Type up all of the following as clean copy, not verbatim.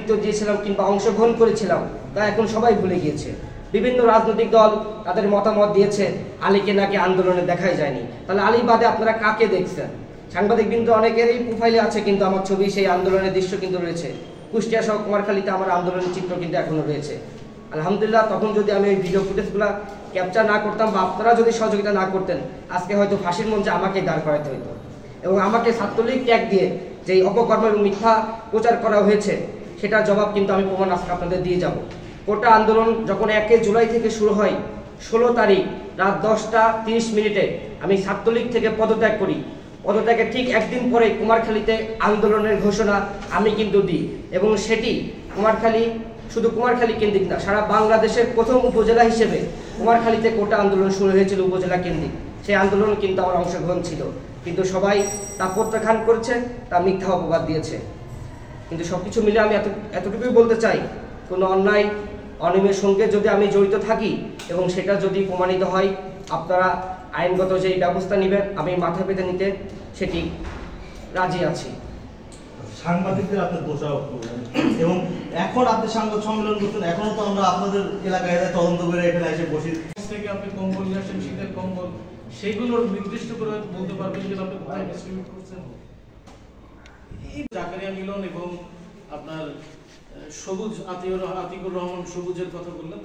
নেতৃত্ব দিয়েছিলাম কিংবা অংশগ্রহণ করেছিলাম তা এখন সবাই ভুলে গিয়েছে। বিভিন্ন রাজনৈতিক দল তাদের মতামত দিয়েছে আলীকে নাকি আন্দোলনে দেখাই যায়নি। তাহলে আলী বাদে আপনারা কাকে দেখছেন? সাংবাদিক বিন্দু অনেকেরই প্রোফাইলে আছে, কিন্তু আমার ছবি সেই আন্দোলনের দৃশ্য কিন্তু রয়েছে। কুষ্টিয়া সহ কুমারখালীতে আমার আন্দোলনের চিত্র কিন্তু এখনো রয়েছে। আলহামদুলিল্লাহ, তখন যদি আমি ওই ভিডিও ফুটেজগুলো ক্যাপচার না করতাম বা আপনারা যদি সহযোগিতা না করতেন, আজকে হয়তো ফাঁসির মঞ্চে আমাকে দাঁড় করাতে হইতো। এবং আমাকে ছাত্রলীগ ট্যাগ দিয়ে যে অপকর্ম এবং মিথ্যা প্রচার করা হয়েছে সেটার জবাব কিন্তু আমি প্রমাণ আজকে আপনাদের দিয়ে যাব। কোটা আন্দোলন যখন 1 জুলাই থেকে শুরু হয়, 16 তারিখ রাত 10টা 30 মিনিটে আমি ছাত্রলীগ থেকে পদত্যাগ করি। পদত্যাগের ঠিক একদিন পরে কুমারখালীতে আন্দোলনের ঘোষণা আমি কিন্তু দিই, এবং সেটি কুমারখালী, শুধু কুমারখালী কেন্দ্রিক না, সারা বাংলাদেশের প্রথম উপজেলা হিসেবে কুমারখালীতে কোটা আন্দোলন শুরু হয়েছিল উপজেলা কেন্দ্রিক। সেই আন্দোলন কিন্তু আমার অংশগ্রহণ ছিল, কিন্তু সবাই তা প্রত্যাখ্যান করেছে, তা মিথ্যা অপবাদ দিয়েছে। কিন্তু সবকিছু মিলে আমি এতটুকুই বলতে চাই, কোনো অন্যায় অনিয়মের সঙ্গে যদি আমি জড়িত থাকি এবং সেটা যদি প্রমাণিত হয়, আপনারা আইনগত যেই ব্যবস্থা নেবেন আমি মাথা পেতে নিতে সেটি রাজি আছি। সাংবাদিকদের আপনি দোষারোপ করবেন এবং এখন আপনি সংবাদ সম্মেলন করছেন, এখনো তো আমরা আপনাদের এলাকায় তদন্ত করে এখানে এসে বসি থেকে আপনি কম্বল নিয়ে আসেন, শীতের কম্বল, সেগুলোর নির্দিষ্ট করে বলতে পারবেন যে আপনি কোথায় ডিস্ট্রিবিউট করছেন। এই জাকারিয়া মিলন এবং আপনার সবুজ আতিকুর রহমান সবুজের কথা বললেন,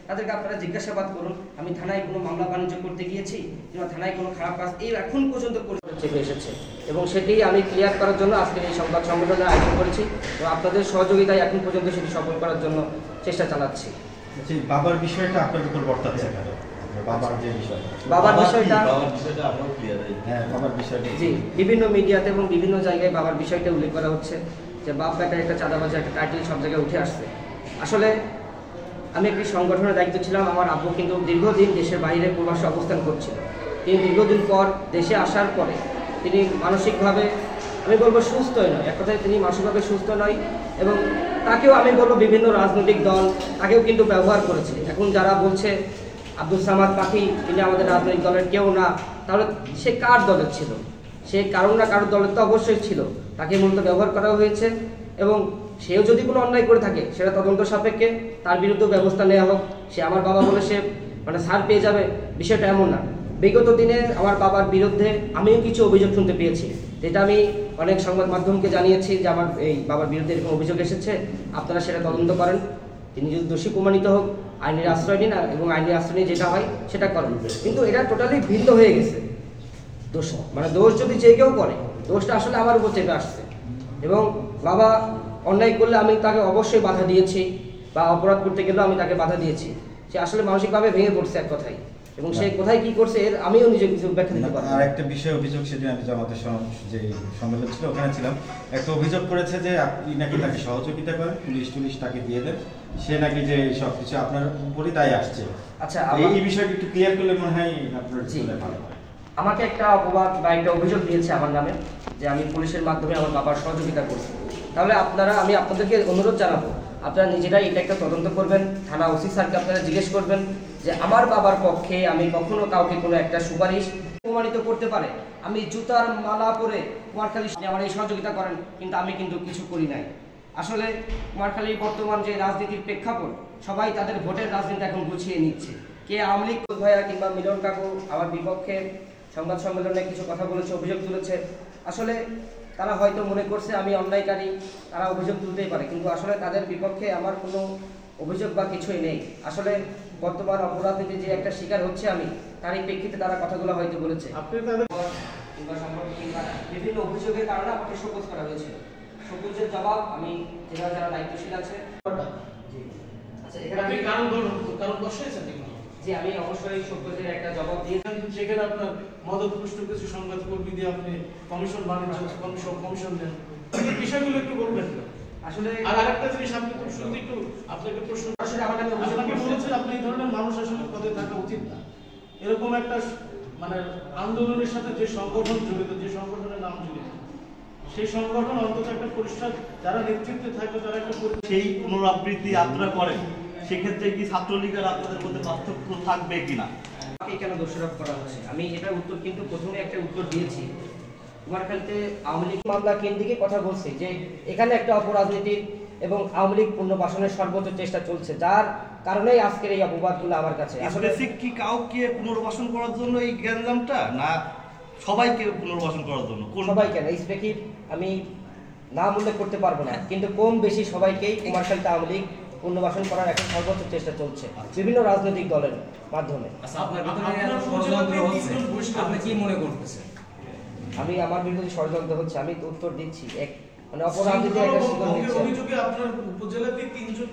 তাদেরকে আপনারা জিজ্ঞাসাবাদ করুন। আমি থানায় কোনো মামলা বাণিজ্য করতে গিয়েছি কিংবা থানায় কোনো খারাপ কাজ এই এখন পর্যন্ত চেপে এসেছে, এবং সেটি আমি ক্লিয়ার করার জন্য আজকে এই সংবাদ সম্মেলনের আয়োজন করেছি এবং আপনাদের সহযোগিতায় এখন পর্যন্ত সেটি সফল করার জন্য চেষ্টা চালাচ্ছি। বাবার বিষয়টা আপনার উপর বর্তাচ্ছে কেন? বাবার বিষয়টা জি বিভিন্ন মিডিয়াতে এবং বিভিন্ন জায়গায় বাবার বিষয়টা উল্লেখ করা হচ্ছে যে বাপ বেটার একটা চাঁদাবাজি একটা টাইটেল সব জায়গায় উঠে আসছে। আসলে আমি একটি সংগঠনের দায়িত্ব ছিলাম। আমার আব্বু কিন্তু দীর্ঘদিন দেশের বাইরে প্রবাসে অবস্থান করছিল। তিনি দীর্ঘদিন পর দেশে আসার পরে তিনি মানসিকভাবে আমি বলবো সুস্থই নয়, এক কথায় তিনি মানসিকভাবে সুস্থ নয়, এবং তাকেও আমি বলবো বিভিন্ন রাজনৈতিক দল তাকেও কিন্তু ব্যবহার করেছে। এখন যারা বলছে আব্দুল সামাদ পাখি তিনি আমাদের রাজনৈতিক দলের কেউ না, তাহলে সে কার দলের ছিল? সে কারো না কারোর দলের তো অবশ্যই ছিল। তাকে মূলত ব্যবহার করা হয়েছে, এবং সেও যদি কোনো অন্যায় করে থাকে সেটা তদন্ত সাপেক্ষে তার বিরুদ্ধে ব্যবস্থা নেওয়া হোক। সে আমার বাবা বলে সে ছাড় পেয়ে যাবে, বিষয়টা এমন না। বিগত দিনে আমার বাবার বিরুদ্ধে আমিও কিছু অভিযোগ শুনতে পেয়েছি, যেটা আমি অনেক সংবাদ মাধ্যমকে জানিয়েছি যে আমার এই বাবার বিরুদ্ধে এরকম অভিযোগ এসেছে, আপনারা সেটা তদন্ত করেন। তিনি যদি দোষী প্রমাণিত হোক আইনের আশ্রয় নিন, এবং আইনের আশ্রয় নিয়ে যেটা হয় সেটা করেন। কিন্তু এটা টোটালি ভিন্ন হয়ে গেছে। দোষ দোষ যদি যে কেউ করে, দোষটা আসলে আমার উপর চেপে আসছে, এবং বাবা অন্যায় করলে আমি তাকে অবশ্যই বাধা দিয়েছি, বা অপরাধ করতে গেলেও আমি তাকে বাধা দিয়েছি। সে আসলে মানসিকভাবে ভেঙে পড়ছে এক কথায়, এবং সে কোথায় কি করছে এর আমিও নিজে কিছু ব্যাখ্যা দিতে পারি। আর একটা বিষয় অভিযোগ, সেদিন আমি জামাতের যে সম্মেলন ছিল ওখানে ছিলাম, একটা অভিযোগ করেছে যে আপনি নাকি তাকে সহযোগিতা করেন, পুলিশ তাকে দিয়ে দেন, সে নাকি যে সবকিছু আপনার উপরই দায় আসছে। আচ্ছা, এই বিষয়টি একটু ক্লিয়ার করলে মনে হয় আপনার ভালো হয়। আমাকে একটা অপবাদ বা একটা অভিযোগ দিয়েছে আমার নামে যে আমি পুলিশের মাধ্যমে আমার বাবার সহযোগিতা করছি। তাহলে আমি আপনাদেরকে অনুরোধ জানাবো, আপনারা নিজেরাই এটা একটা তদন্ত করবেন। থানা ওসি স্যারকে আপনারা জিজ্ঞেস করবেন যে আমার বাবার পক্ষে আমি কখনো কাউকে কোনো একটা সুপারিশ প্রমাণিত করতে পারে। আমি জুতার মালা পরে কুমারখালী আমার এই সহযোগিতা করেন, কিন্তু আমি কিন্তু কিছু করি নাই। আসলে কুমারখালীর বর্তমান যে রাজনীতির প্রেক্ষাপট, সবাই তাদের ভোটের রাজনীতি এখন গুছিয়ে নিচ্ছে। কে আওয়ামী লীগ ভাইয়া কিংবা মিলন কাকু আমার বিপক্ষে সংবাদ সম্মেলনে কিছু কথা বলেছে, অভিযোগ তুলেছে। আসলে তারা হয়তো মনে করছে আমি অন্যায়কারী, তারা অভিযোগ তুলতেই পারে, কিন্তু আসলে তাদের বিপক্ষে আমার কোনো অভিযোগ বা কিছুই নেই। আসলে বর্তমান অপরাধীতে যে একটা শিকার হচ্ছে আমি, তারই প্রেক্ষিতে তারা কথাগুলো হয়তো বলেছে। বিভিন্ন অভিযোগের কারণে আমাকে শোকজ করা হয়েছিল। শোকজের জবাব আমি যারা দায়িত্বশীল আছে। আচ্ছা, এখানে কারণ বসেছেন জি, আমি অবশ্যই শোকজের একটা জবাব দিয়ে সেখানে আপনার মদতপুষ্ট কিছু সংবাদকর্মী দিয়ে আপনি কমিশন বাণিজ্য কমিশন দেন, এই বিষয়গুলো একটু বলবেন। আসলে আর আরেকটা জিনিস আপনি খুব শুনতে একটু আপনাকে প্রশ্ন, আসলে আপনাকে বলেছেন আপনি এই ধরনের মানুষ আসলে পদে থাকা উচিত না। এরকম একটা আন্দোলনের সাথে যে সংগঠন জড়িত, যে সংগঠনের নাম জড়িত, সেই সংগঠন অন্তত একটা পরিষ্কার যারা নেতৃত্বে থাকবে তারা একটা সেই পুনরাবৃত্তি আপনারা করেন, সেক্ষেত্রে কি ছাত্রলীগের আপনাদের মধ্যে পার্থক্য থাকবে কিনা? কেন দোষারোপ করা হচ্ছে আমি এটার উত্তর কিন্তু প্রথমে একটা উত্তর দিয়েছি। কুমারখালীতে আওয়ামী লীগ মামলা কেন্দ্রিক কথা বলছে যে এখানে একটা অপরাজনীতির এবং আওয়ামী লীগ পুনর্বাসনের সর্বোচ্চ চেষ্টা চলছে, যার কারণেই আজকের এই অপবাদগুলো আমার কাছে। আসলে স্পেসিফিক কি কাউকে পুনর্বাসন করার জন্য এই গ্যাঞ্জামটা, না সবাইকে পুনর্বাসন করার জন্য? সবাই কেন স্পেসিফিক আমি নাম উল্লেখ করতে পারবো না, কিন্তু কম বেশি সবাইকেই কুমারখালী আওয়ামী লীগ পুনর্বাসন করার এখন সর্বোচ্চ চেষ্টা চলছে বিভিন্ন রাজনৈতিক দলের মাধ্যমে। আচ্ছা, আপনার ভিতরে এত ষড়যন্ত্র হচ্ছে, আপনি কি মনে করতেছেন? আমি আমার বিরুদ্ধে ষড়যন্ত্র হচ্ছে, আমি তো উত্তর দিচ্ছি। এক মানে অপরাধীদের একটা শিকার হচ্ছে। অভিযোগে আপনার উপজেলাতে 3 জন